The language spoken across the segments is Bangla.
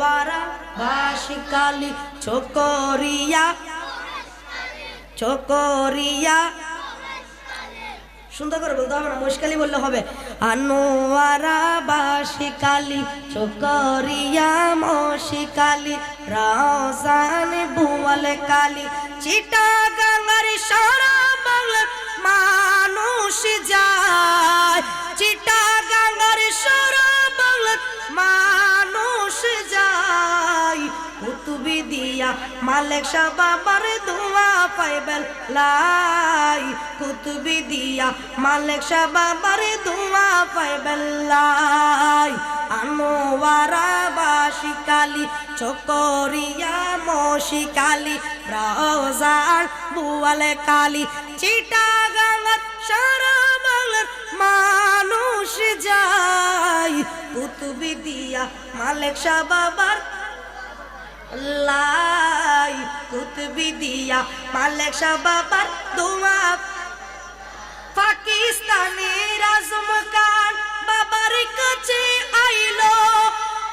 আনোয়ারা বাসিকালি চকরিয়া চকরিয়া সুন্দর করে বলতে হবে না, মুশকালি বললে হবে। আনোয়ারা বাসিকালি চকরিয়া মশিকালি রাজান বুয়াল কালি চিটাগাঙ্গার সারা বাংলার মানুষ যায়, চিটাগাঙ্গার সারা বাংলার মানুষ যায়। কুতুবি দিয়া মালিক শাহ বাবার দোয়া পাইবেন লাই, কুতুবি দিয়া মালিক শাহ বাবার দোয়া পাইবেন লাই। আনোয়ারা বাসিকালি চকরিয়া মশিকালি রাজান বুয়াল কালি চিটাগাঙ্গার সারা বাংলার মানুষ যায়। কুতুবি দিয়া মালিক শাহ বাবার লাই, কুতুবি দিয়া মালিক শাহ বাবার দোয়া। পাকিস্তানের আজম খান বাবার কাছে আইলো,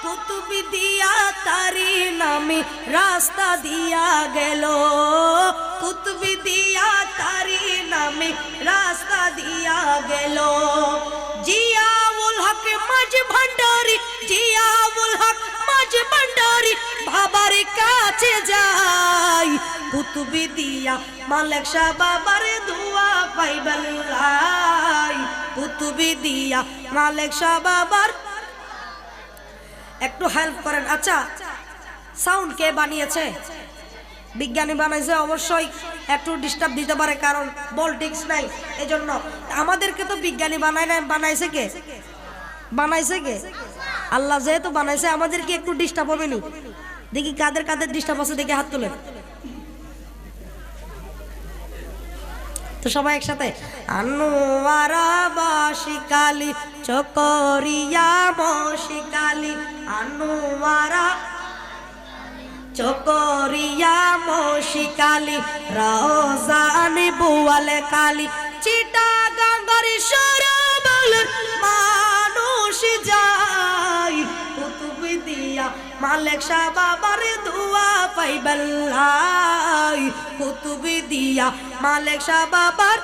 কুতুবি দিয়া তারি নামে রাস্তা দিয়া গেল, কুতুবি দিয়া তারি নামে রাস্তা দিয়া গেল। জিয়াউল হক মাঝ ভান্ডারি, জিয়াউল হক মাঝ ভান্ডারি বাবার কাছে যাই, কুতুবি দিয়া মালিক শাহ বাবার দোয়া পাইবেন লাই, কুতুবি দিয়া মালিক শাহ বাবার। একটু হেল্প করেন। আচ্ছা, সাউন্ড কে বানিয়েছে? বিজ্ঞানী বানাইছে, অবশ্যই একটু ডিস্টার্ব দিতে পারে কারণ ভোল্টেজ নাই, এজন্য। আমাদেরকে তো বিজ্ঞানী বানায় না, বানাইছে কে? বানাইছে কে? আল্লাহ যেহেতু বানাইছে আমাদেরকে একটু ডিস্টার্ব হবে নি। দেখি কাদের কাদের ডিস্টার্ব আছে, দেখি হাত তুলে। তো সবাই একসাথে আনোয়ারা বাসিকালি চকরিয়া মশিকালি আনোয়ারা চকরিয়া মশিকালি রাজান বুয়াল কালি চিটাগাঙ্গার সারা বাংলার মানুষ যায়। কুতুবি দিয়া মালিক শাহ বাবার দোয়া পাইবেন লাই, কুতুবি দিয়া মালিক শাহ বাবার